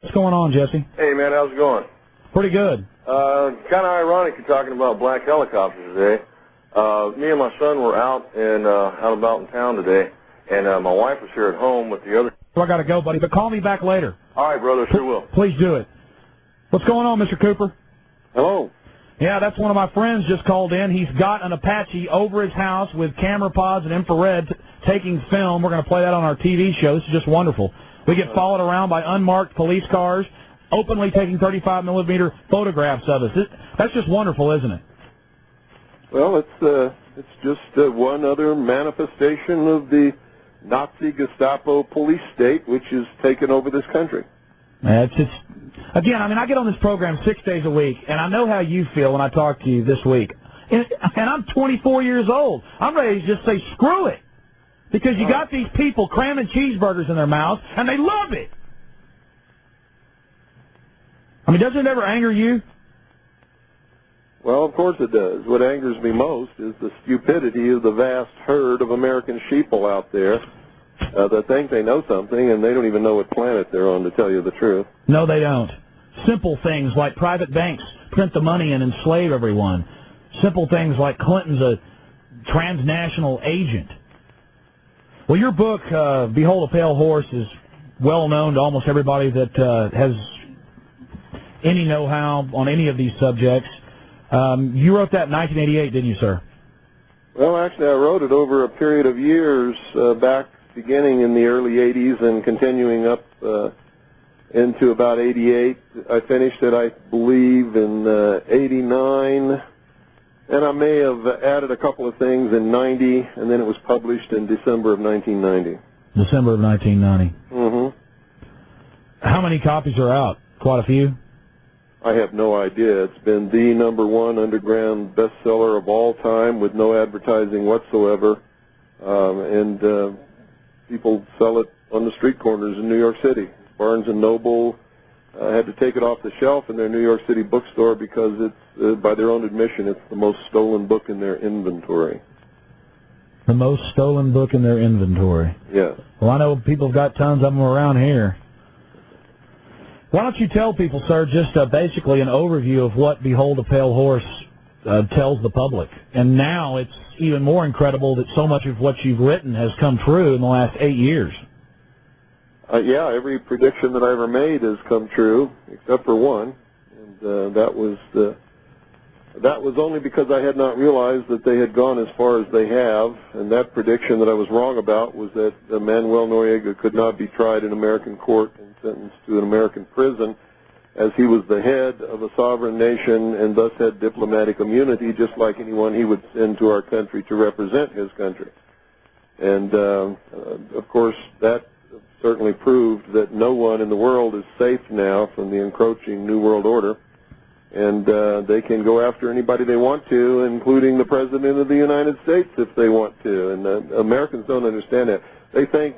What's going on, Jesse? Hey, man, how's it going? Pretty good. Kind of ironic you're talking about black helicopters today. Me and my son were out about in town today, and my wife was here at home with the other. So I got to go, buddy, but call me back later. All right, brother, sure will. Please do it. What's going on, Mr. Cooper? Hello. Yeah, that's one of my friends just called in. He's got an Apache over his house with camera pods and infrared taking film. We're going to play that on our TV show. This is just wonderful. We get followed around by unmarked police cars, openly taking 35mm photographs of us. That's just wonderful, isn't it? Well, it's just one other manifestation of the Nazi Gestapo police state, which has taken over this country. Again, I get on this program 6 days a week, and I know how you feel when I talk to you this week. And I'm 24 years old. I'm ready to just say, screw it. Because you got these people cramming cheeseburgers in their mouths, and they love it. Doesn't it ever anger you? Well, of course it does. What angers me most is the stupidity of the vast herd of American sheeple out there that think they know something, and they don't even know what planet they're on, to tell you the truth. No, they don't. Simple things like private banks print the money and enslave everyone. Simple things like Clinton's a transnational agent. Well, your book, Behold a Pale Horse, is well known to almost everybody that has any know-how on any of these subjects. You wrote that in 1988, didn't you, sir? Well, actually, I wrote it over a period of years, back beginning in the early 80s and continuing up into about 88. I finished it, I believe, in 89. And I may have added a couple of things in 90, and then it was published in December of 1990. December of 1990. Mm-hmm. How many copies are out? Quite a few? I have no idea. It's been the #1 underground bestseller of all time with no advertising whatsoever. And people sell it on the street corners in New York City. Barnes & Noble had to take it off the shelf in their New York City bookstore because it's, by their own admission, it's the most stolen book in their inventory. The most stolen book in their inventory? Yes. Well, I know people have got tons of them around here. Why don't you tell people, sir, just basically an overview of what Behold a Pale Horse tells the public? And now it's even more incredible that so much of what you've written has come true in the last 8 years. Yeah, every prediction that I ever made has come true, except for one, and that was only because I had not realized that they had gone as far as they have, and that prediction that I was wrong about was that Manuel Noriega could not be tried in American court and sentenced to an American prison, as he was the head of a sovereign nation and thus had diplomatic immunity, just like anyone he would send to our country to represent his country. And, of course, that certainly proved that no one in the world is safe now from the encroaching New World Order, and they can go after anybody they want to, including the President of the United States if they want to, and Americans don't understand that. They think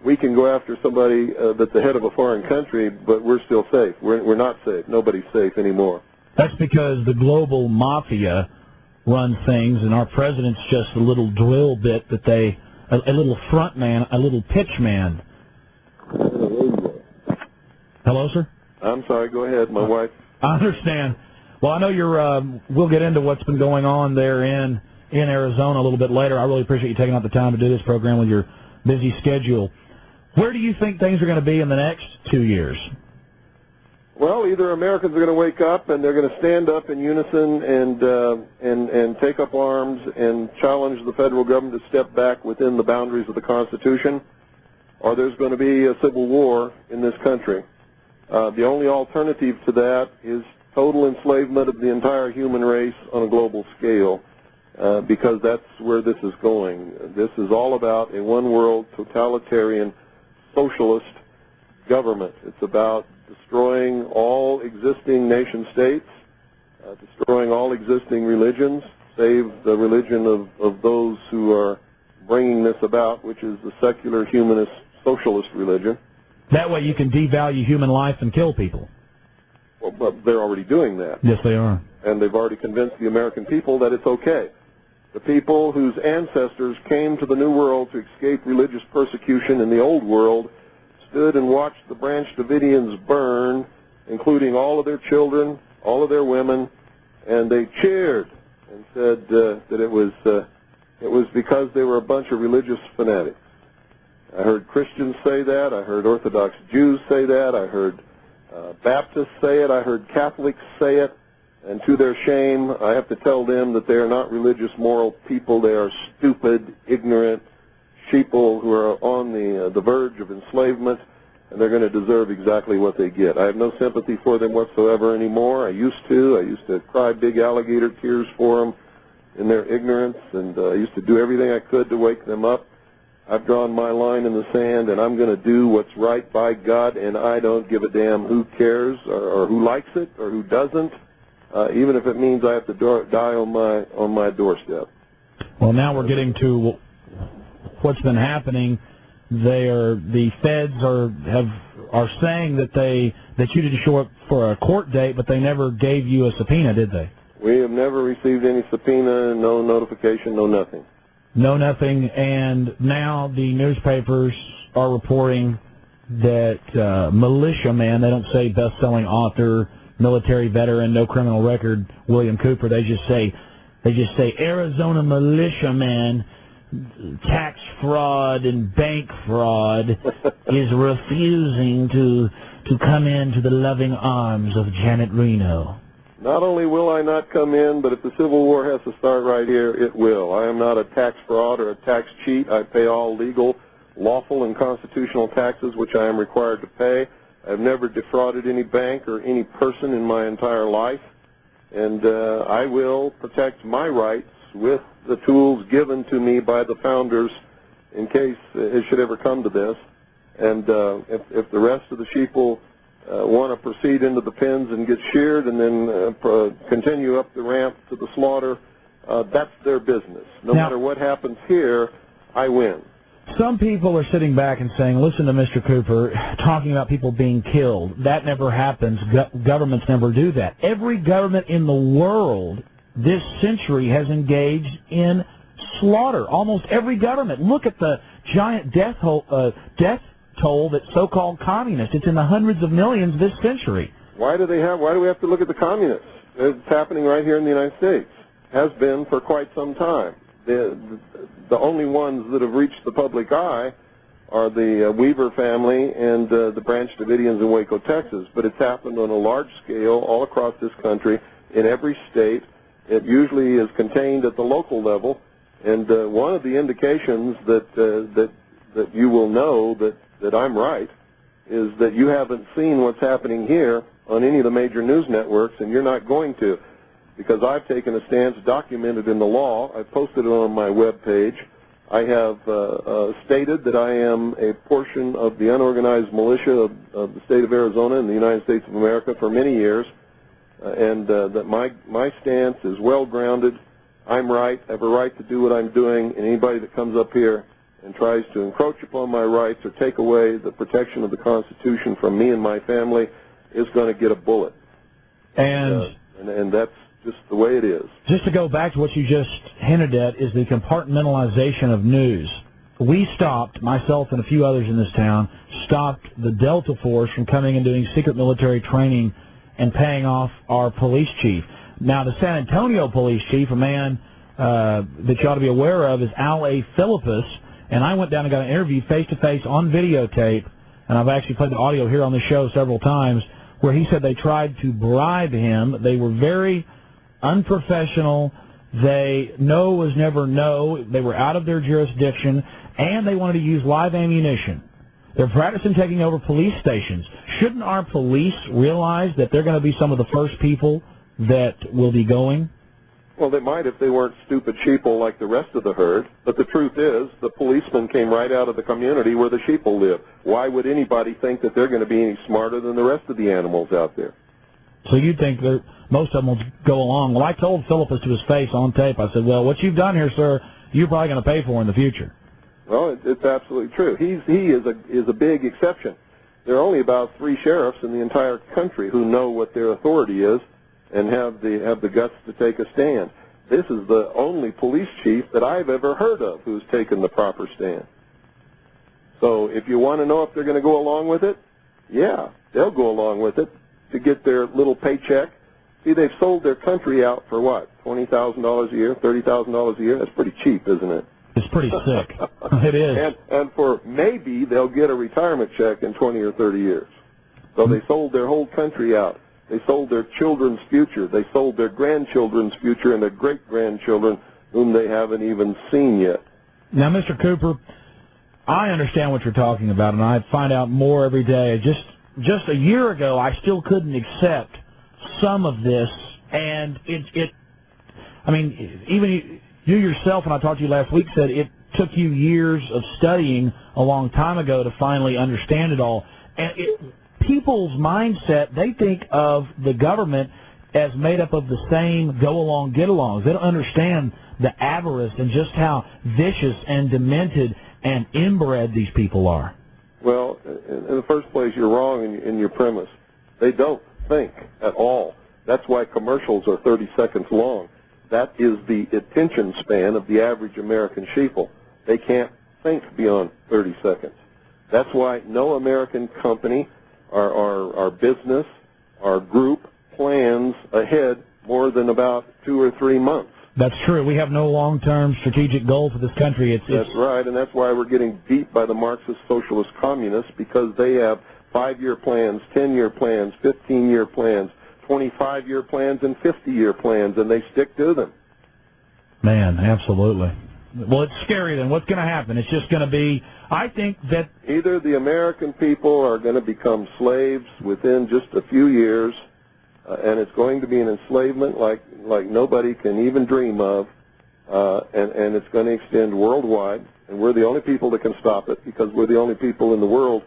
we can go after somebody that's the head of a foreign country, but we're still safe. We're not safe. Nobody's safe anymore. That's because the global mafia runs things, and our president's just a little drill bit that a little front man, a little pitch man. Hello, sir? I'm sorry, go ahead, my wife. I understand. Well, I know you're, we'll get into what's been going on there in Arizona a little bit later. I really appreciate you taking out the time to do this program with your busy schedule. Where do you think things are going to be in the next 2 years? Well, either Americans are going to wake up and they're going to stand up in unison and take up arms and challenge the federal government to step back within the boundaries of the Constitution, or there's going to be a civil war in this country. The only alternative to that is total enslavement of the entire human race on a global scale, because that's where this is going. This is all about a one-world, totalitarian, socialist government. It's about destroying all existing nation-states, destroying all existing religions, save the religion of those who are bringing this about, which is the secular, humanist, socialist religion. That way you can devalue human life and kill people. Well, but they're already doing that. Yes, they are. And they've already convinced the American people that it's okay. The people whose ancestors came to the New World to escape religious persecution in the Old World stood and watched the Branch Davidians burn, including all of their children, all of their women, and they cheered and said that it was because they were a bunch of religious fanatics. I heard Christians say that. I heard Orthodox Jews say that. I heard Baptists say it. I heard Catholics say it. And to their shame, I have to tell them that they are not religious, moral people. They are stupid, ignorant sheeple who are on the verge of enslavement, and they're going to deserve exactly what they get. I have no sympathy for them whatsoever anymore. I used to cry big alligator tears for them in their ignorance, and I used to do everything I could to wake them up. I've drawn my line in the sand, and I'm going to do what's right by God, and I don't give a damn who cares or who likes it or who doesn't, even if it means I have to die on my doorstep. Well, now we're getting to what's been happening. The feds are saying that you didn't show up for a court date, but they never gave you a subpoena, did they? We have never received any subpoena, no notification, no nothing. No nothing, and now the newspapers are reporting that militiaman, they don't say best-selling author, military veteran, no criminal record, William Cooper, they just say Arizona militiaman, tax fraud and bank fraud is refusing to come into the loving arms of Janet Reno. Not only will I not come in, but if the Civil War has to start right here, it will. I am not a tax fraud or a tax cheat. I pay all legal, lawful, and constitutional taxes, which I am required to pay. I've never defrauded any bank or any person in my entire life, and I will protect my rights with the tools given to me by the founders in case it should ever come to this. And if the rest of the sheeple want to proceed into the pens and get sheared and then continue up the ramp to the slaughter, that's their business. No matter what happens here, I win. Some people are sitting back and saying, listen to Mr. Cooper talking about people being killed. That never happens. Governments never do that. Every government in the world this century has engaged in slaughter. Almost every government. Look at the giant death toll that's so-called communist. It's in the hundreds of millions this century. Why do we have to look at the communists? It's happening right here in the United States. Has been for quite some time. The only ones that have reached the public eye are the Weaver family and the Branch Davidians in Waco, Texas. But it's happened on a large scale all across this country, in every state. It usually is contained at the local level. And one of the indications that you will know that I'm right is that you haven't seen what's happening here on any of the major news networks, and you're not going to, because I've taken a stance documented in the law. I've posted it on my web page. I have stated that I am a portion of the unorganized militia of the state of Arizona in the United States of America for many years, and that my stance is well-grounded. I'm right. I have a right to do what I'm doing, and anybody that comes up here and tries to encroach upon my rights or take away the protection of the Constitution from me and my family is going to get a bullet. And that's just the way it is. Just to go back to what you just hinted at is the compartmentalization of news. We stopped, myself and a few others in this town, stopped the Delta Force from coming and doing secret military training and paying off our police chief. Now, the San Antonio police chief, a man that you ought to be aware of, is Al A. Philippus, and I went down and got an interview face-to-face on videotape, and I've actually played the audio here on the show several times, where he said they tried to bribe him. They were very unprofessional. No was never no. They were out of their jurisdiction, and they wanted to use live ammunition. They're practicing taking over police stations. Shouldn't our police realize that they're going to be some of the first people that will be going? Well, they might if they weren't stupid sheeple like the rest of the herd. But the truth is, the policemen came right out of the community where the sheeple live. Why would anybody think that they're going to be any smarter than the rest of the animals out there? So you think that most of them will go along? Well, I told Philippus to his face on tape, I said, well, what you've done here, sir, you're probably going to pay for in the future. Well, it's absolutely true. He is a big exception. There are only about 3 sheriffs in the entire country who know what their authority is and have the guts to take a stand. This is the only police chief that I've ever heard of who's taken the proper stand. So if you want to know if they're going to go along with it, yeah, they'll go along with it to get their little paycheck. See, they've sold their country out for what, $20,000 a year, $30,000 a year? That's pretty cheap, isn't it? It's pretty sick. It is. And for maybe they'll get a retirement check in 20 or 30 years. So they sold their whole country out. They sold their children's future. They sold their grandchildren's future and their great-grandchildren whom they haven't even seen yet. Now, Mr. Cooper, I understand what you're talking about, and I find out more every day. Just a year ago, I still couldn't accept some of this, and I mean, even you yourself, when I talked to you last week, said it took you years of studying a long time ago to finally understand it all. And people's mindset, they think of the government as made up of the same go-along, get-alongs. They don't understand the avarice and just how vicious and demented and inbred these people are. Well, in the first place, you're wrong in your premise. They don't think at all. That's why commercials are 30 seconds long. That is the attention span of the average American sheeple. They can't think beyond 30 seconds. That's why no American company, our business, our group plans ahead more than about 2 or 3 months. That's true. We have no long-term strategic goal for this country. That's right, and that's why we're getting beat by the Marxist, socialist, communists, because they have 5-year plans, 10-year plans, 15-year plans, 25-year plans, and 50-year plans, and they stick to them. Man, absolutely. Well, it's scary then. What's going to happen? It's just going to be, I think that either the American people are going to become slaves within just a few years, and it's going to be an enslavement like nobody can even dream of, and it's going to extend worldwide, and we're the only people that can stop it because we're the only people in the world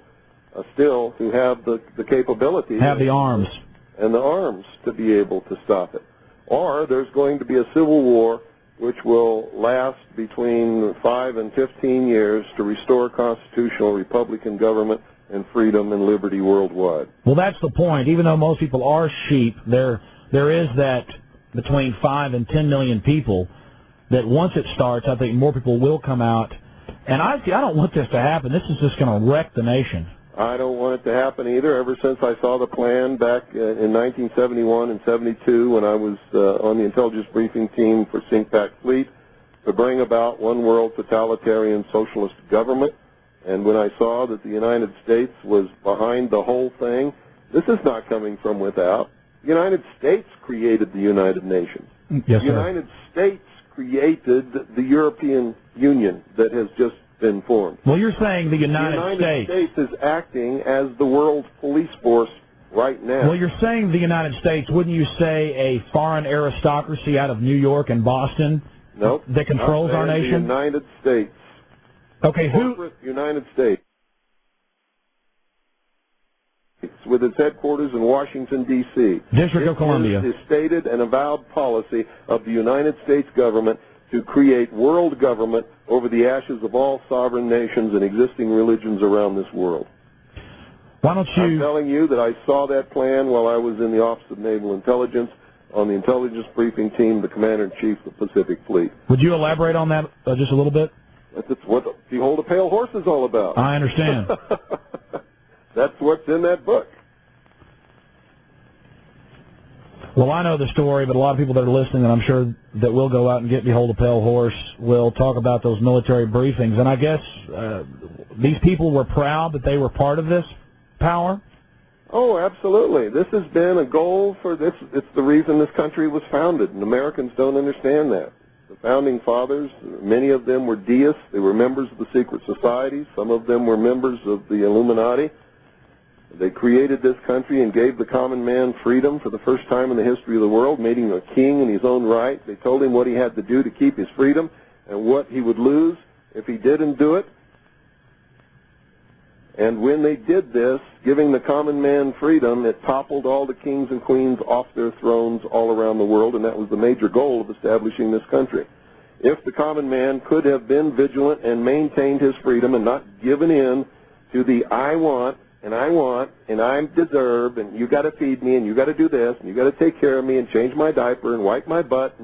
still who have the capability. Have the arms. And the arms to be able to stop it. Or there's going to be a civil war which will last between 5 and 15 years to restore constitutional Republican government and freedom and liberty worldwide. Well, that's the point. Even though most people are sheep, there is that between 5 and 10 million people that once it starts, I think more people will come out. And I don't want this to happen. This is just going to wreck the nation. I don't want it to happen either. Ever since I saw the plan back in 1971 and 72 when I was on the intelligence briefing team for CINCPAC Fleet to bring about one world totalitarian socialist government, and when I saw that the United States was behind the whole thing, this is not coming from without. The United States created the United Nations. Yes, the United States created the European Union that has just been formed. Well, you're saying the United States is acting as the world's police force right now. Well, you're saying the United States, wouldn't you say a foreign aristocracy out of New York and Boston? Nope. That controls our nation? The United States. Okay, Corporate United States, with its headquarters in Washington, D.C. District of Columbia. It is the stated and avowed policy of the United States government to create world government over the ashes of all sovereign nations and existing religions around this world. Why don't you... I'm telling you that I saw that plan while I was in the Office of Naval Intelligence on the intelligence briefing team, the Commander-in-Chief of the Pacific Fleet. Would you elaborate on that just a little bit? That's what Behold a Pale Horse is all about. I understand. That's what's in that book. Well, I know the story, but a lot of people that are listening, and I'm sure that will go out and get Behold a Pale Horse, will talk about those military briefings. And I guess these people were proud that they were part of this power? Oh, absolutely. This has been a goal for this. It's the reason this country was founded, and Americans don't understand that. The founding fathers, many of them were deists. They were members of the secret societies. Some of them were members of the Illuminati. They created this country and gave the common man freedom for the first time in the history of the world, made him a king in his own right. They told him what he had to do to keep his freedom and what he would lose if he didn't do it. And when they did this, giving the common man freedom, it toppled all the kings and queens off their thrones all around the world, and that was the major goal of establishing this country. If the common man could have been vigilant and maintained his freedom and not given in to the I want, and I deserve, and you got to feed me, and you got to do this, and you got to take care of me, and change my diaper, and wipe my butt,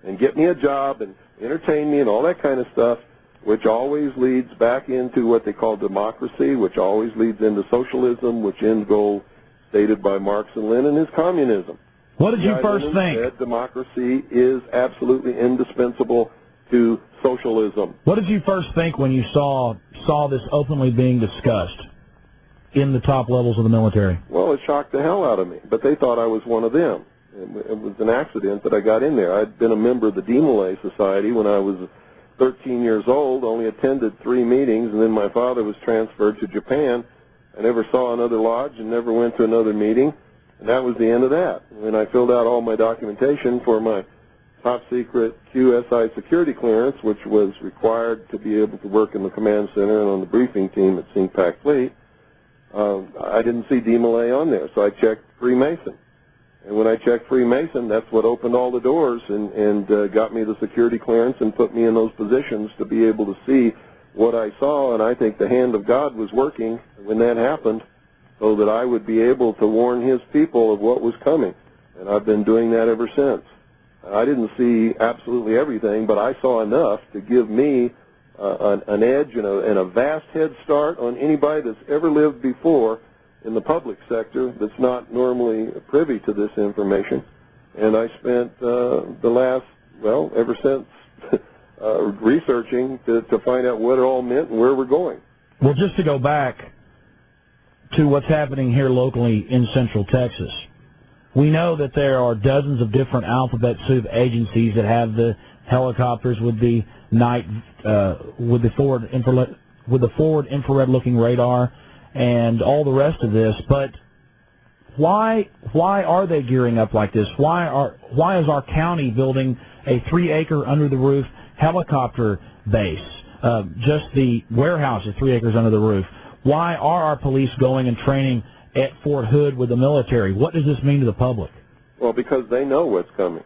and get me a job, and entertain me, and all that kind of stuff, which always leads back into what they call democracy, which always leads into socialism, which end goal stated by Marx and Lenin is communism. What did you first Lenin think? said democracy is absolutely indispensable to socialism. What did you first think when you saw this openly being discussed in the top levels of the military? Well, it shocked the hell out of me, but they thought I was one of them. It was an accident that I got in there. I'd been a member of the Demolay Society when I was 13 years old, only attended 3 meetings, and then my father was transferred to Japan. I never saw another lodge and never went to another meeting, and that was the end of that. When I filled out all my documentation for my top-secret QSI security clearance, which was required to be able to work in the command center and on the briefing team at CINCPAC Fleet, I didn't see Demolay on there, so I checked Freemason. And when I checked Freemason, that's what opened all the doors and got me the security clearance and put me in those positions to be able to see what I saw. And I think the hand of God was working when that happened so that I would be able to warn his people of what was coming. And I've been doing that ever since. I didn't see absolutely everything, but I saw enough to give me an edge and a vast head start on anybody that's ever lived before in the public sector that's not normally privy to this information. And I spent the last, well, ever since researching to find out what it all meant and where we're going. Well, just to go back to what's happening here locally in Central Texas, we know that there are dozens of different alphabet soup agencies that have the helicopters with the night, with the forward infrared looking radar, and all the rest of this. But why are they gearing up like this? Why is our county building a 3-acre under the roof helicopter base? Just the warehouse is 3 acres under the roof. Why are our police going and training at Fort Hood with the military? What does this mean to the public? Well, because they know what's coming.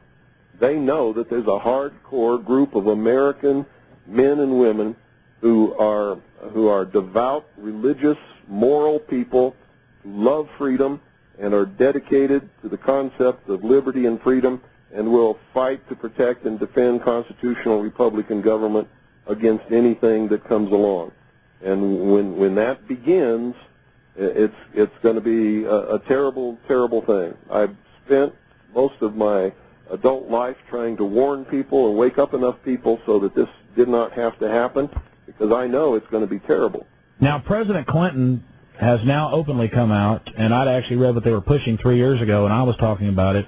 They know that there's a hardcore group of American men and women who are devout, religious, moral people who love freedom and are dedicated to the concept of liberty and freedom and will fight to protect and defend constitutional Republican government against anything that comes along. And when that begins, it's going to be a terrible, terrible thing. I've spent most of my adult life trying to warn people and wake up enough people so that this did not have to happen, because I know it's going to be terrible. Now, President Clinton has now openly come out, and I'd actually read what they were pushing 3 years ago, and I was talking about it,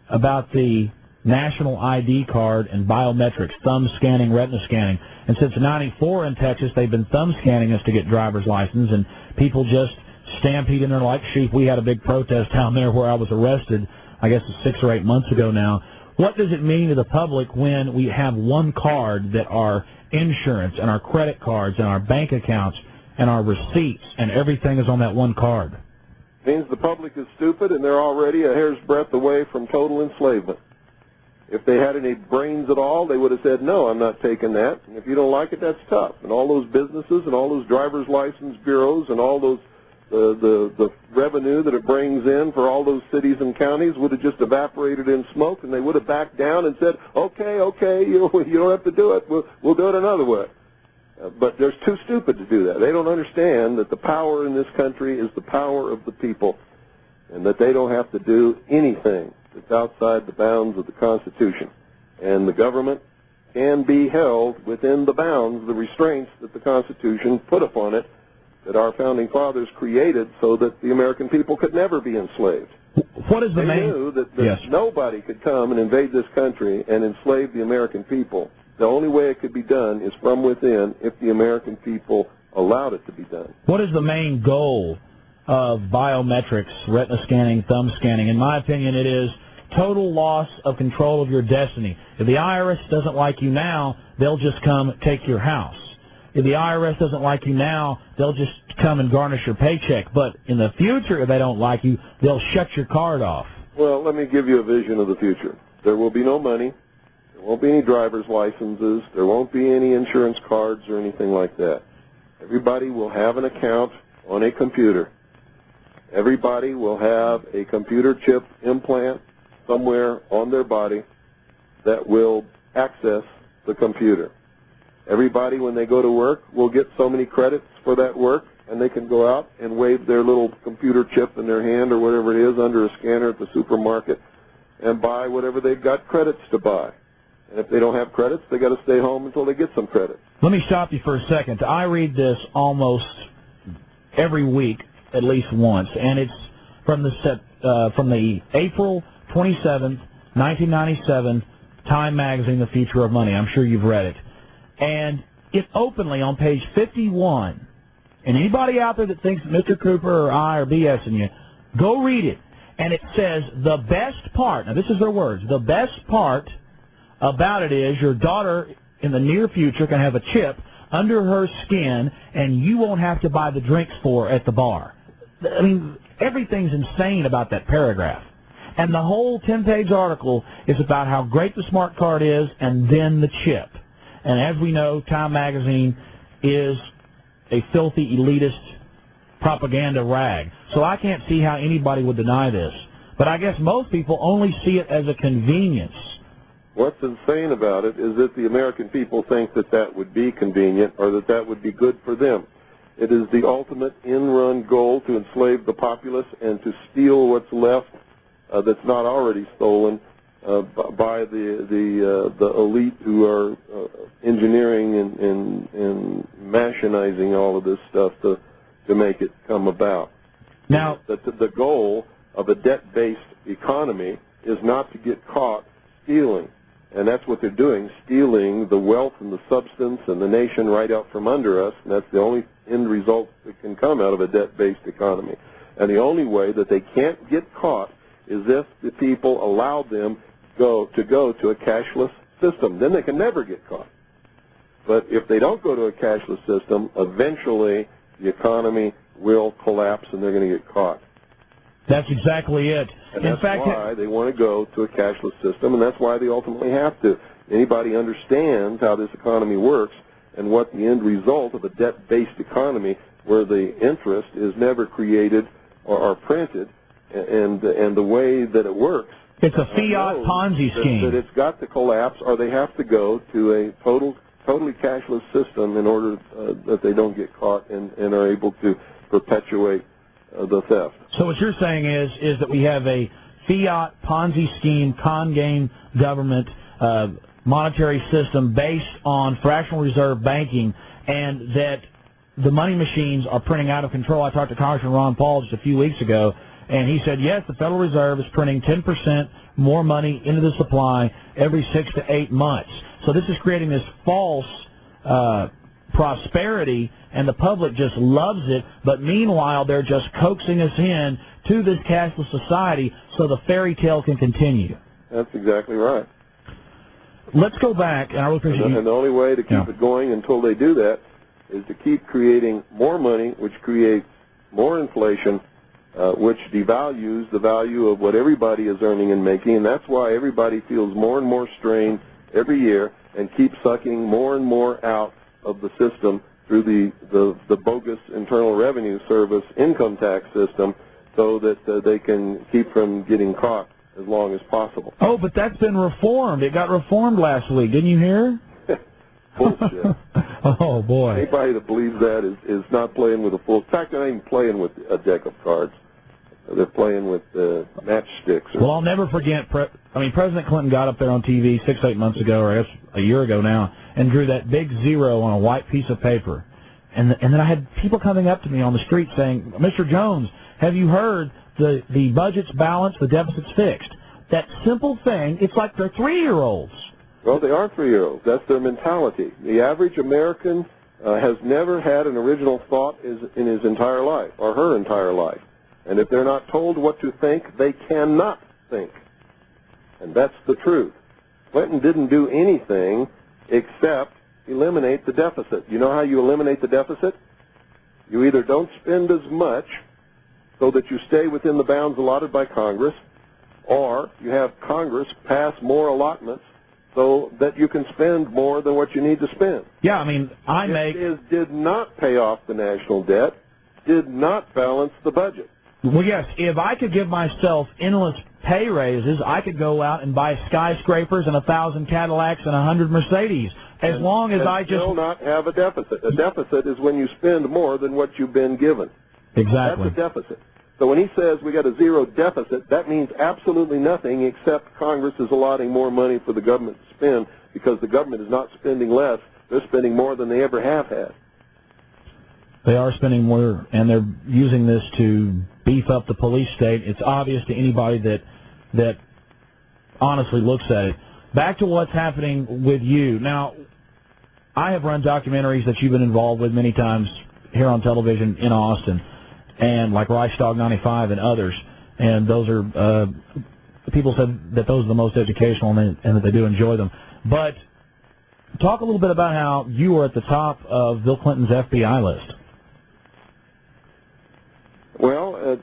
about the national ID card and biometrics, thumb scanning, retina scanning. And since '94 in Texas, they've been thumb scanning us to get driver's license, and people just stampede in there like sheep. We had a big protest down there where I was arrested, I guess it's 6 or 8 months ago now. What does it mean to the public when we have one card that our insurance and our credit cards and our bank accounts and our receipts and everything is on that one card? It means the public is stupid and they're already a hair's breadth away from total enslavement. If they had any brains at all, they would have said, no, I'm not taking that. And if you don't like it, that's tough. And all those businesses and all those driver's license bureaus and all those the revenue that it brings in for all those cities and counties would have just evaporated in smoke, and they would have backed down and said, okay, you don't have to do it. We'll do it another way. But they're too stupid to do that. They don't understand that the power in this country is the power of the people, and that they don't have to do anything that's outside the bounds of the Constitution. And the government can be held within the bounds, the restraints that the Constitution put upon it, that our founding fathers created so that the American people could never be enslaved. What is the They main... knew that Yes. nobody could come and invade this country and enslave the American people. The only way it could be done is from within if the American people allowed it to be done. What is the main goal of biometrics, retina scanning, thumb scanning? In my opinion, it is total loss of control of your destiny. If the IRS doesn't like you now, they'll just come take your house. If the IRS doesn't like you now, they'll just come and garnish your paycheck. But in the future, if they don't like you, they'll shut your card off. Well, let me give you a vision of the future. There will be no money. There won't be any driver's licenses. There won't be any insurance cards or anything like that. Everybody will have an account on a computer. Everybody will have a computer chip implant somewhere on their body that will access the computer. Everybody, when they go to work, will get so many credits for that work, and they can go out and wave their little computer chip in their hand or whatever it is under a scanner at the supermarket and buy whatever they've got credits to buy. And if they don't have credits, they got to stay home until they get some credits. Let me stop you for a second. I read this almost every week, at least once, and it's from the April 27th, 1997 Time Magazine, The Future of Money. I'm sure you've read it. And it openly on page 51, and anybody out there that thinks that Mr. Cooper or I are BSing you, go read it. And it says the best part, now this is their words, the best part about it is your daughter in the near future can have a chip under her skin and you won't have to buy the drinks for her at the bar. I mean, everything's insane about that paragraph. And the whole 10-page article is about how great the smart card is and then the chip. And as we know, Time Magazine is a filthy, elitist propaganda rag. So I can't see how anybody would deny this. But I guess most people only see it as a convenience. What's insane about it is that the American people think that that would be convenient or that that would be good for them. It is the ultimate in-run goal to enslave the populace and to steal what's left that's not already stolen by the elite who are engineering and machinizing all of this stuff to make it come about. Now, the goal of a debt-based economy is not to get caught stealing. And that's what they're doing, stealing the wealth and the substance and the nation right out from under us. And that's the only end result that can come out of a debt-based economy. And the only way that they can't get caught is if the people allow them to go to a cashless system. Then they can never get caught. But if they don't go to a cashless system, eventually the economy will collapse and they're going to get caught. that's exactly it. And that's why they want to go to a cashless system, and that's why they ultimately have to. Anybody understands how this economy works and what the end result of a debt-based economy where the interest is never created or printed, and the way that it works. It's a fiat Ponzi scheme. That it's got to collapse, or they have to go to a totally cashless system in order that they don't get caught and are able to perpetuate the theft. So what you're saying is that we have a fiat Ponzi scheme, con game government monetary system based on fractional reserve banking, and that the money machines are printing out of control. I talked to Congressman Ron Paul just a few weeks ago, and he said, yes, the Federal Reserve is printing 10% more money into the supply every 6 to 8 months. So this is creating this false prosperity, and the public just loves it. But meanwhile, they're just coaxing us in to this cashless society so the fairy tale can continue. That's exactly right. Let's go back, and I really appreciate you. And the only way to keep it going until they do that is to keep creating more money, which creates more inflation, which devalues the value of what everybody is earning and making, and that's why everybody feels more and more strain every year and keeps sucking more and more out of the system through the bogus Internal Revenue Service income tax system so that they can keep from getting caught as long as possible. Oh, but that's been reformed. It got reformed last week. Didn't you hear? Bullshit. Oh, boy. Anybody that believes that is not playing with a full... In fact, they're not even playing with a deck of cards. They're playing with matchsticks. Well, I'll never forget, President Clinton got up there on TV 6, 8 months ago, or I guess a year ago now, and drew that big zero on a white piece of paper. And then I had people coming up to me on the street saying, Mr. Jones, have you heard the budget's balanced, the deficit's fixed? That simple thing, it's like they're 3-year-olds. Well, they are 3-year-olds. That's their mentality. The average American has never had an original thought in his entire life, or her entire life. And if they're not told what to think, they cannot think. And that's the truth. Clinton didn't do anything except eliminate the deficit. You know how you eliminate the deficit? You either don't spend as much so that you stay within the bounds allotted by Congress, or you have Congress pass more allotments so that you can spend more than what you need to spend. Yeah, Did not pay off the national debt, did not balance the budget. Well, yes, if I could give myself endless pay raises, I could go out and buy skyscrapers and 1,000 Cadillacs and 100 Mercedes. as long as I just... still not have a deficit. A deficit is when you spend more than what you've been given. Exactly. That's a deficit. So when he says we got a zero deficit, that means absolutely nothing except Congress is allotting more money for the government to spend because the government is not spending less. They're spending more than they ever have had. They are spending more, and they're using this to beef up the police state. It's obvious to anybody that honestly looks at it. Back to what's happening with you. Now, I have run documentaries that you've been involved with many times here on television in Austin, and like Reichstag 95 and others, and those are, people said that those are the most educational and that they do enjoy them. But talk a little bit about how you were at the top of Bill Clinton's FBI list. Well,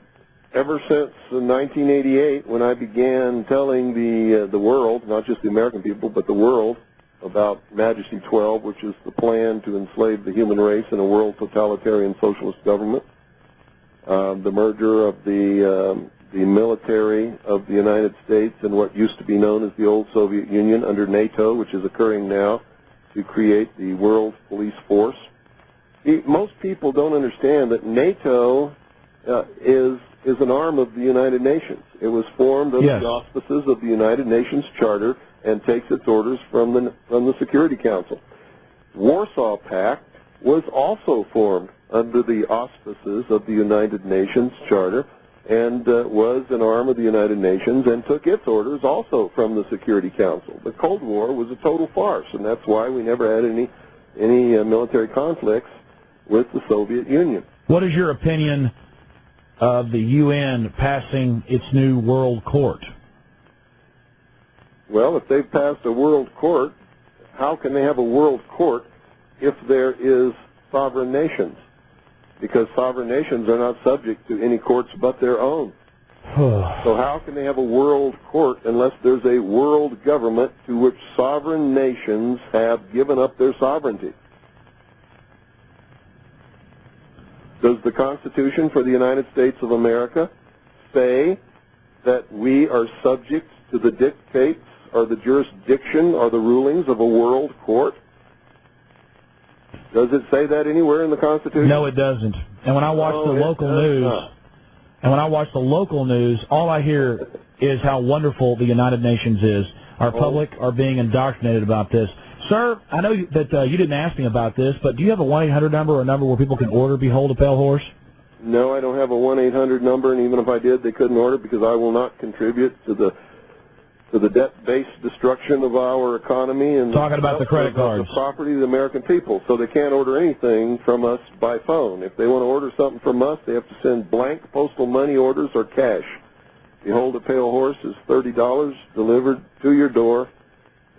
ever since 1988, when I began telling the world, not just the American people, but the world, about Majesty 12, which is the plan to enslave the human race in a world totalitarian socialist government, the merger of the military of the United States and what used to be known as the old Soviet Union under NATO, which is occurring now, to create the world police force. Most people don't understand that NATO is an arm of the United Nations. It was formed under the auspices of the United Nations Charter and takes its orders from the Security Council. Warsaw Pact was also formed under the auspices of the United Nations Charter and was an arm of the United Nations and took its orders also from the Security Council. The Cold War was a total farce, and that's why we never had any military conflicts with the Soviet Union. What is your opinion of the UN passing its new World Court? Well, if they've passed a World Court, how can they have a World Court if there is sovereign nations? Because sovereign nations are not subject to any courts but their own. So how can they have a world court unless there's a world government to which sovereign nations have given up their sovereignty? Does the Constitution for the United States of America say that we are subject to the dictates or the jurisdiction or the rulings of a world court? Does it say that anywhere in the Constitution? No, it doesn't. And when I watch the local news, all I hear is how wonderful the United Nations is. Our public are being indoctrinated about this. Sir, I know that you didn't ask me about this, but do you have a 1-800 number or a number where people can order Behold a Pale Horse? No, I don't have a 1-800 number, and even if I did, they couldn't order because I will not contribute to the debt-based destruction of our economy and talking about the credit cards, the property of the American people. So they can't order anything from us by phone. If they want to order something from us, they have to send blank postal money orders or cash. Behold a Pale Horse is $30 delivered to your door,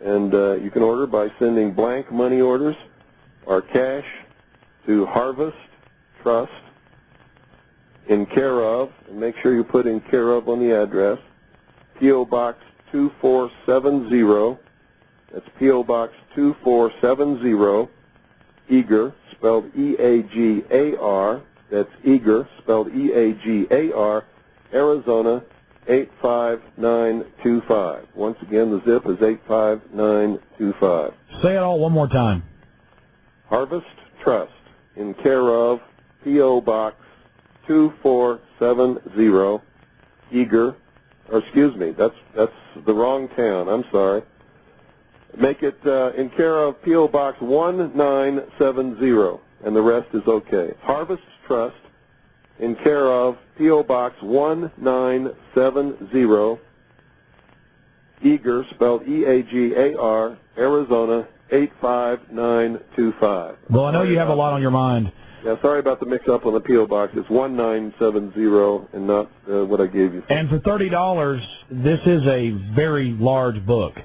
and you can order by sending blank money orders or cash to Harvest Trust in care of, and make sure you put in care of on the address, P.O. Box 2470, that's P.O. Box 2470, Eagar, spelled E-A-G-A-R, that's Eagar, spelled E-A-G-A-R, Arizona 85925. Once again, the zip is 85925. Say it all one more time. Harvest Trust, in care of P.O. Box 2470, Eagar, or excuse me, that's the wrong town. I'm sorry. Make it in care of P.O. Box 1970, and the rest is okay. Harvest Trust, in care of P.O. Box 1970, Eagar, spelled E-A-G-A-R, Arizona 85925. Well, I know you have a lot on your mind. Yeah, sorry about the mix-up on the P.O. Box. It's 1970 and not what I gave you. And for $30, this is a very large book.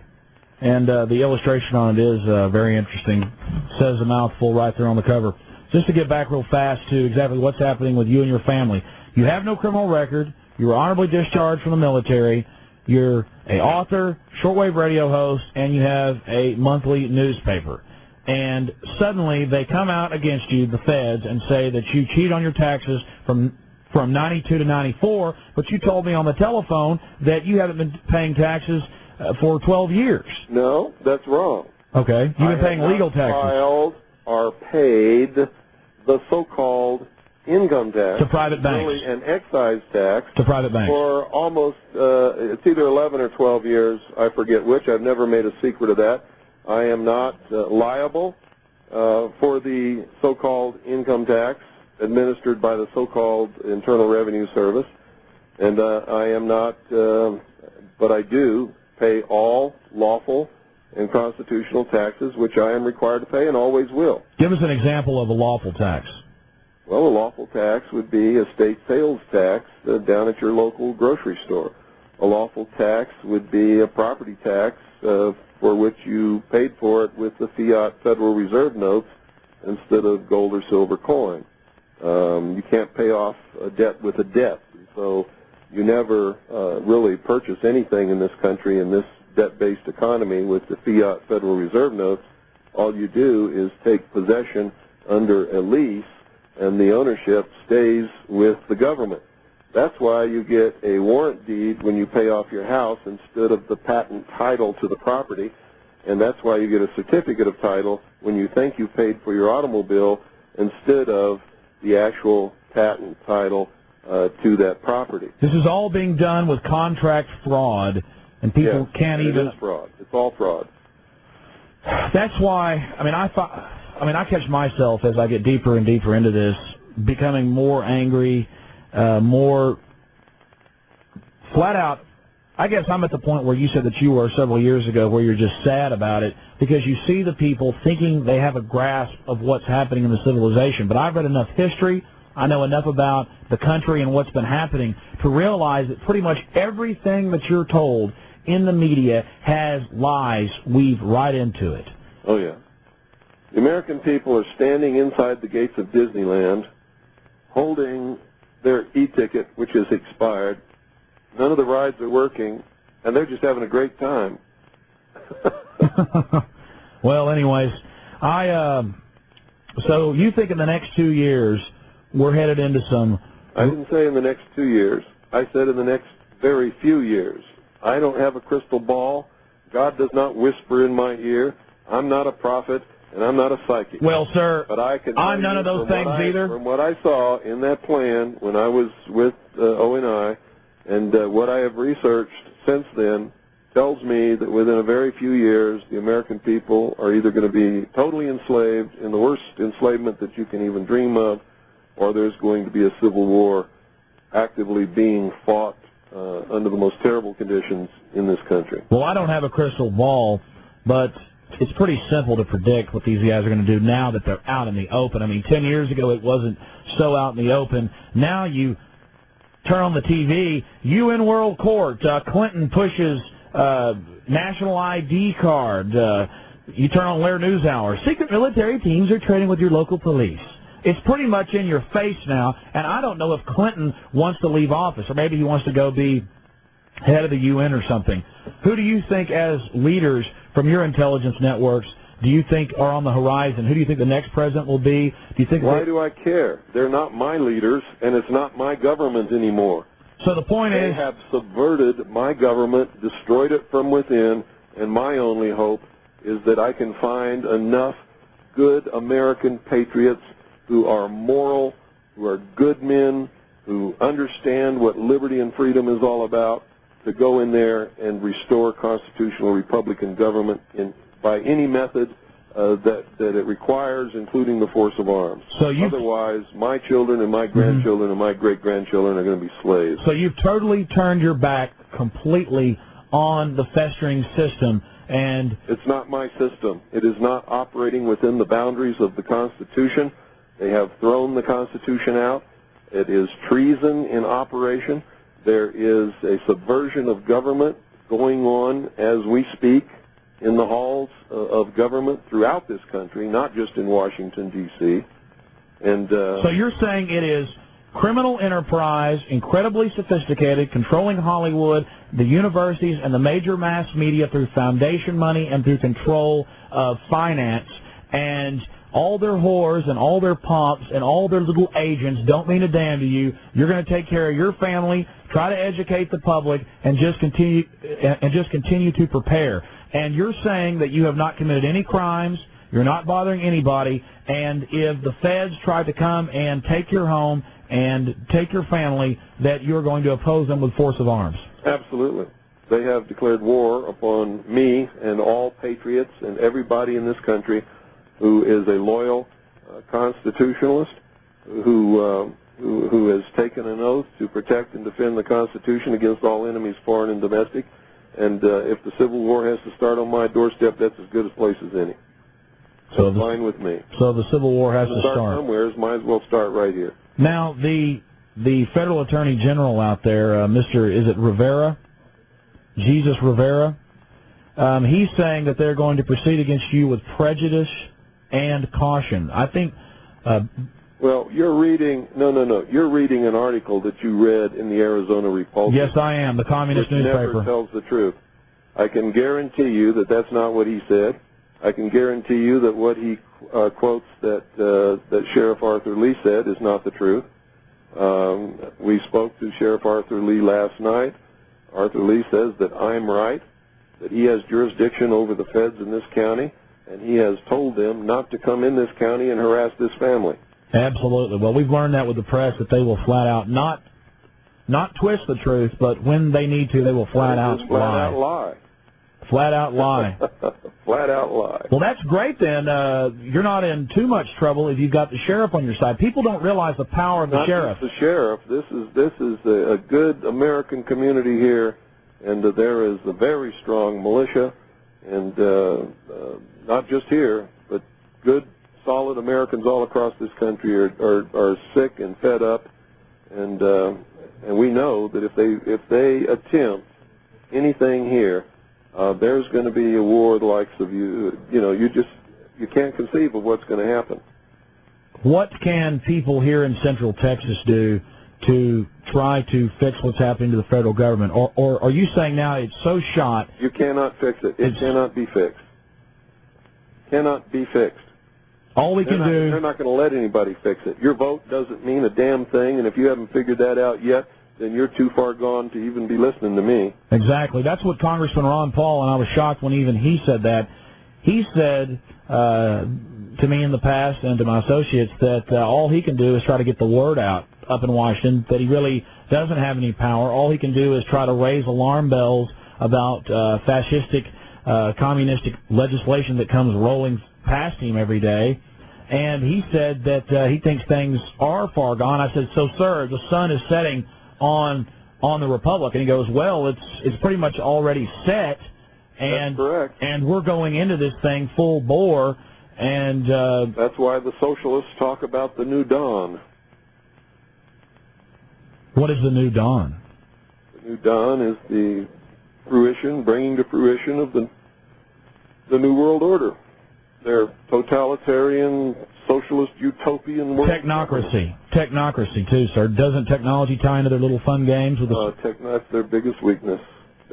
And the illustration on it is very interesting. Says a mouthful right there on the cover. Just to get back real fast to exactly what's happening with you and your family. You have no criminal record. You were honorably discharged from the military. You're an author, shortwave radio host, and you have a monthly newspaper. And suddenly they come out against you, the feds, and say that you cheat on your taxes from 92 to 94, but you told me on the telephone that you haven't been paying taxes for 12 years. No, that's wrong. Okay. You've been paying legal taxes. Filed or paid the so-called income tax To private banks. really an excise tax To private banks. for almost it's either 11 or 12 years. I forget which. I've never made a secret of that. I am not liable for the so-called income tax administered by the so-called Internal Revenue Service, and I am not, but I do pay all lawful and constitutional taxes, which I am required to pay and always will. Give us an example of a lawful tax. Well, a lawful tax would be a state sales tax down at your local grocery store. A lawful tax would be a property tax for which you paid for it with the fiat Federal Reserve notes instead of gold or silver coin. You can't pay off a debt with a debt. So you never really purchase anything in this country in this debt-based economy with the fiat Federal Reserve notes. All you do is take possession under a lease, and the ownership stays with the government. That's why you get a warrant deed when you pay off your house instead of the patent title to the property, and that's why you get a certificate of title when you think you paid for your automobile instead of the actual patent title to that property. This is all being done with contract fraud, and people Yes, can't even... It is fraud. It's all fraud. That's why, I catch myself as I get deeper and deeper into this, becoming more angry, more flat out. I guess I'm at the point where you said that you were several years ago, where you're just sad about it because you see the people thinking they have a grasp of what's happening in the civilization. But I've read enough history, I know enough about the country and what's been happening to realize that pretty much everything that you're told in the media has lies weaved right into it. Oh, yeah. The American people are standing inside the gates of Disneyland holding their e-ticket, which is expired. None of the rides are working, and they're just having a great time. Well, anyways, so you think in the next 2 years we're headed into some... I didn't say in the next 2 years. I said in the next very few years. I don't have a crystal ball. God does not whisper in my ear. I'm not a prophet, and I'm not a psychic. Well, sir, But I can I'm none of those things either. From what I saw in that plan when I was with O&I, and what I have researched since then tells me that within a very few years, the American people are either going to be totally enslaved in the worst enslavement that you can even dream of, or there's going to be a civil war actively being fought under the most terrible conditions in this country. Well, I don't have a crystal ball, but it's pretty simple to predict what these guys are going to do now that they're out in the open. I mean, 10 years ago it wasn't so out in the open. Now you turn on the TV, UN World Court, Clinton pushes national ID card. You turn on Lair NewsHour. Secret military teams are trading with your local police. It's pretty much in your face now, and I don't know if Clinton wants to leave office, or maybe he wants to go be head of the UN or something. Who do you think, as leaders from your intelligence networks, do you think are on the horizon? Who do you think the next president will be? Do you think? Why do I care? They're not my leaders, and it's not my government anymore. So the point They is, have subverted my government, destroyed it from within, and my only hope is that I can find enough good American patriots who are moral, who are good men, who understand what liberty and freedom is all about, to go in there and restore constitutional Republican government by any method that it requires, including the force of arms. So Otherwise, my children and my grandchildren and my great-grandchildren are going to be slaves. So you've totally turned your back completely on the festering system, and It's not my system. It is not operating within the boundaries of the Constitution. They have thrown the Constitution out. It is treason in operation. There is a subversion of government going on as we speak in the halls of government throughout this country, not just in Washington, D.C. And so you're saying it is criminal enterprise, incredibly sophisticated, controlling Hollywood, the universities, and the major mass media through foundation money and through control of finance, and all their whores and all their pomps and all their little agents don't mean a damn to you. You're going to take care of your family, try to educate the public, and just continue to prepare. and you're saying that you have not committed any crimes, you're not bothering anybody, and if the feds try to come and take your home and take your family, that you're going to oppose them with force of arms. Absolutely. They have declared war upon me and all patriots and everybody in this country who is a loyal constitutionalist, who has taken an oath to protect and defend the Constitution against all enemies, foreign and domestic. And if the Civil War has to start on my doorstep, that's as good a place as any. So fine with me. So the Civil War has to start somewhere. Might as well start right here. Now, the federal attorney general out there, Mr. Is it Rivera? Jesus Rivera? He's saying that they're going to proceed against you with prejudice and caution. I think... well, you're reading... No. You're reading an article that you read in the Arizona Republic. Yes, I am. The communist newspaper. Never tells the truth. I can guarantee you that that's not what he said. I can guarantee you that what he quotes that Sheriff Arthur Lee said is not the truth. We spoke to Sheriff Arthur Lee last night. Arthur Lee says that I'm right, that he has jurisdiction over the feds in this county, and he has told them not to come in this county and harass this family. Absolutely. Well, we've learned that with the press, that they will flat out not twist the truth, but when they need to, they will flat out lie. Flat out lie. Flat out lie. Well, that's great then. You're not in too much trouble if you've got the sheriff on your side. People don't realize the power of the sheriff. Not just the sheriff. This is a good American community here, and there is a very strong militia, and not just here, but good, solid Americans all across this country are sick and fed up, and we know that if they attempt anything here, there's going to be a war the likes of you can't conceive of what's going to happen. What can people here in Central Texas do to try to fix what's happening to the federal government? Or are you saying now it's so shot? You cannot fix it. It cannot be fixed. Cannot be fixed. All we can do... They're not going to let anybody fix it. Your vote doesn't mean a damn thing, and if you haven't figured that out yet, then you're too far gone to even be listening to me. Exactly. That's what Congressman Ron Paul, and I was shocked when even he said that. He said to me in the past and to my associates that all he can do is try to get the word out up in Washington, that he really doesn't have any power. All he can do is try to raise alarm bells about fascistic, communistic legislation that comes rolling past him every day. And he said that he thinks things are far gone. I said, so, sir, the sun is setting on the Republic, and he goes, well, it's pretty much already set, and that's correct. And we're going into this thing full bore, and that's why the socialists talk about the new dawn. What is the new dawn? The new dawn is the bringing to fruition of the new world order. Their totalitarian, socialist, utopian world. Technocracy too, sir. Doesn't technology tie into their little fun games with the... That's their biggest weakness.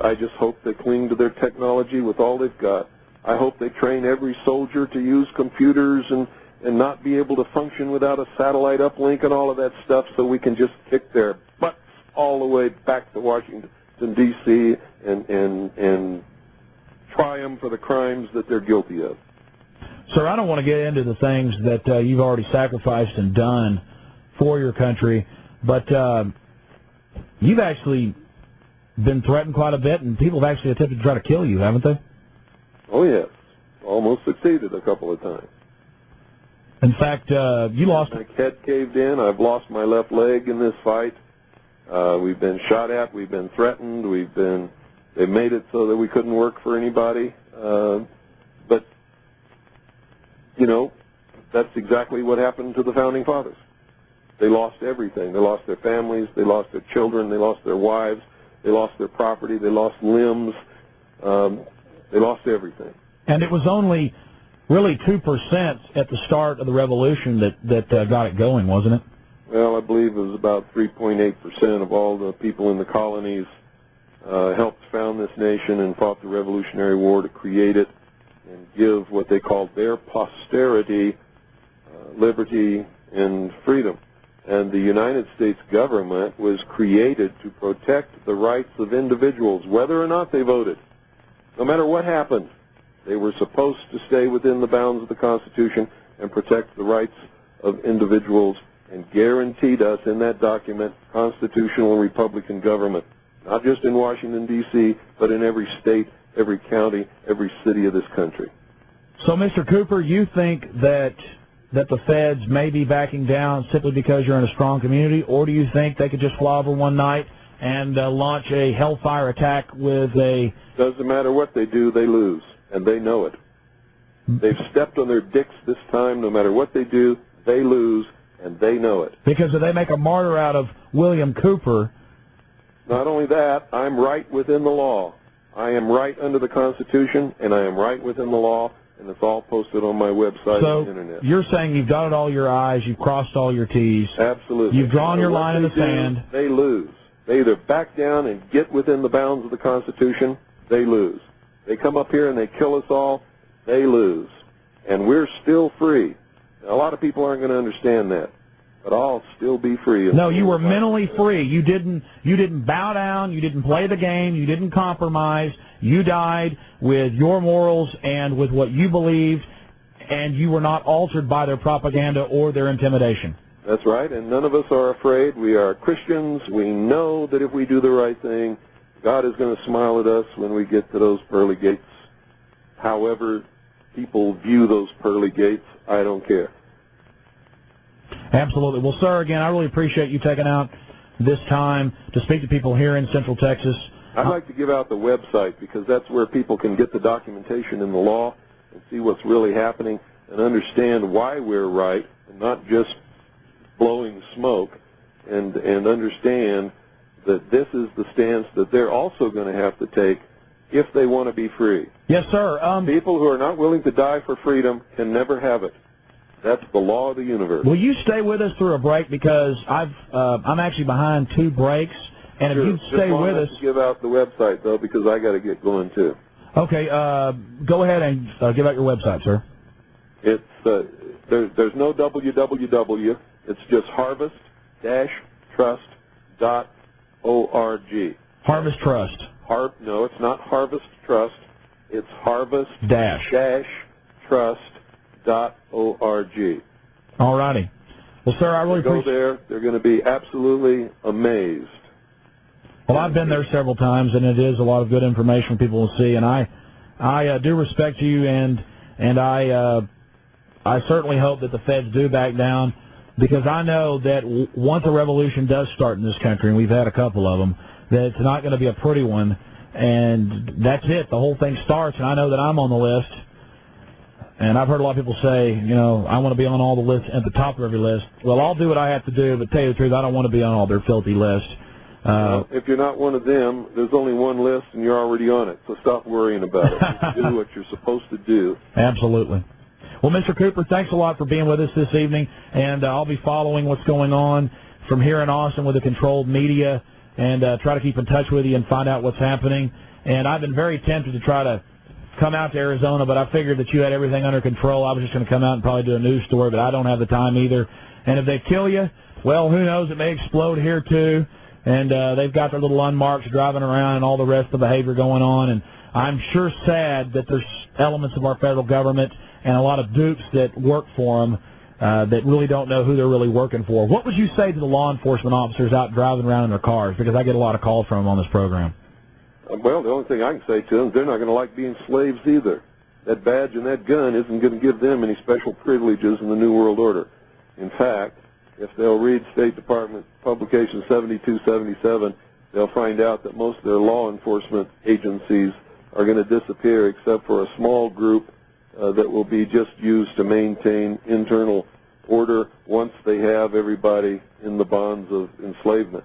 I just hope they cling to their technology with all they've got. I hope they train every soldier to use computers and not be able to function without a satellite uplink and all of that stuff, so we can just kick their butts all the way back to Washington, D.C. and try them for the crimes that they're guilty of. Sir, I don't want to get into the things that you've already sacrificed and done for your country, but you've actually been threatened quite a bit, and people have actually attempted to try to kill you, haven't they? Oh, yes. Almost succeeded a couple of times. In fact, you lost... My head caved in. I've lost my left leg in this fight. We've been shot at. We've been threatened. They made it so that we couldn't work for anybody. But, that's exactly what happened to the Founding Fathers. They lost everything. They lost their families. They lost their children. They lost their wives. They lost their property. They lost limbs. They lost everything. And it was only really 2% at the start of the revolution that got it going, wasn't it? Well, I believe it was about 3.8% of all the people in the colonies helped found this nation and fought the Revolutionary War to create it and give what they called their posterity liberty and freedom. And the United States government was created to protect the rights of individuals, whether or not they voted. No matter what happened, they were supposed to stay within the bounds of the Constitution and protect the rights of individuals, and guaranteed us in that document constitutional and Republican government, not just in Washington, D.C., but in every state, every county, every city of this country. So, Mr. Cooper, you think that the feds may be backing down simply because you're in a strong community, or do you think they could just fly over one night and launch a hellfire attack with a... Doesn't matter what they do, they lose, and they know it. They've stepped on their dicks this time. No matter what they do, they lose, and they know it. Because if they make a martyr out of William Cooper... Not only that, I'm right within the law. I am right under the Constitution, and I am right within the law, and it's all posted on my website and the Internet. So you're saying you've dotted all your I's, you've crossed all your T's. Absolutely. You've drawn your line in the sand. They lose. They either back down and get within the bounds of the Constitution, they lose. They come up here and they kill us all, they lose. And we're still free. Now, a lot of people aren't going to understand that, but I'll still be free. No, you were mentally free. You didn't bow down. You didn't play the game. You didn't compromise. You died with your morals and with what you believed, and you were not altered by their propaganda or their intimidation. That's right, and none of us are afraid. We are Christians. We know that if we do the right thing, God is going to smile at us when we get to those pearly gates. However people view those pearly gates, I don't care. Absolutely. Well, sir, again, I really appreciate you taking out this time to speak to people here in Central Texas. I'd like to give out the website because that's where people can get the documentation in the law and see what's really happening and understand why we're right and not just blowing smoke, and understand that this is the stance that they're also going to have to take if they want to be free. Yes, sir. People who are not willing to die for freedom can never have it. That's the law of the universe. Will you stay with us through a break, because I'm actually behind 2 breaks, and Sure. if you stay with us... Just give out the website, though, because I got to get going, too. Okay, go ahead and give out your website, sir. It's there's no www. It's just harvest-trust.org. Harvest Trust. No, it's not Harvest Trust. It's harvest-trust.org. All righty. Well, sir, I really Go appreciate... there. They're going to be absolutely amazed. Well, I've been there several times, and it is a lot of good information people will see, and I do respect you, and I certainly hope that the feds do back down, because I know that once a revolution does start in this country, and we've had a couple of them, that it's not going to be a pretty one, and that's it. The whole thing starts, and I know that I'm on the list, and I've heard a lot of people say, you know, I want to be on all the lists at the top of every list. Well, I'll do what I have to do, but tell you the truth, I don't want to be on all their filthy lists. If you're not one of them, there's only one list, and you're already on it, so stop worrying about it. Just do what you're supposed to do. Absolutely. Well, Mr. Cooper, thanks a lot for being with us this evening, and I'll be following what's going on from here in Austin with the controlled media, and try to keep in touch with you and find out what's happening. And I've been very tempted to try to come out to Arizona, but I figured that you had everything under control. I was just going to come out and probably do a news story, but I don't have the time either. And if they kill you, well, who knows? It may explode here, too. And they've got their little unmarks driving around and all the rest of the behavior going on. And I'm sure sad that there's elements of our federal government and a lot of dupes that work for them that really don't know who they're really working for. What would you say to the law enforcement officers out driving around in their cars? Because I get a lot of calls from them on this program. Well, the only thing I can say to them is they're not going to like being slaves either. That badge and that gun isn't going to give them any special privileges in the New World Order. In fact, if they'll read State Department Publication 7277, they'll find out that most of their law enforcement agencies are going to disappear except for a small group that will be just used to maintain internal order once they have everybody in the bonds of enslavement.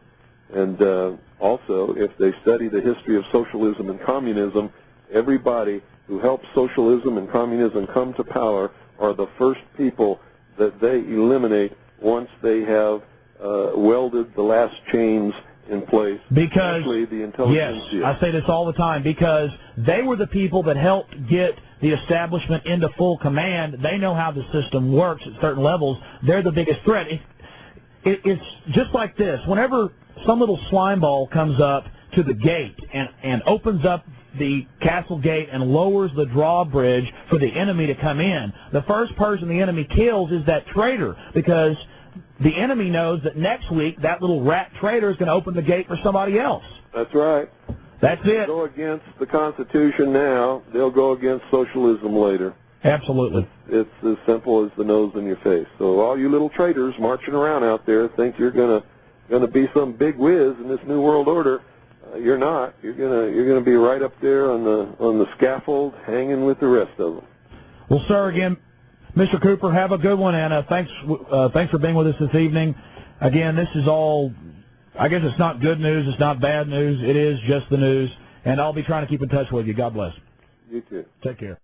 And also, if they study the history of socialism and communism, everybody who helped socialism and communism come to power are the first people that they eliminate once they have welded the last chains in place. Because, especially the intelligentsia. Yes, I say this all the time, because they were the people that helped get the establishment into full command. They know how the system works at certain levels. They're the biggest threat. It's just like this. Whenever some little slime ball comes up to the gate and opens up the castle gate and lowers the drawbridge for the enemy to come in, the first person the enemy kills is that traitor, because the enemy knows that next week that little rat traitor is going to open the gate for somebody else. That's right. That's it. Go against the Constitution now, they'll go against socialism later. Absolutely. It's as simple as the nose in your face. So all you little traitors marching around out there think you're gonna be some big whiz in this new world order. You're not. You're gonna be right up there on the scaffold, hanging with the rest of them. Well, sir, again, Mr. Cooper, have a good one, and thanks for being with us this evening. Again, this is all, I guess it's not good news, it's not bad news, it is just the news, and I'll be trying to keep in touch with you. God bless. You too. Take care.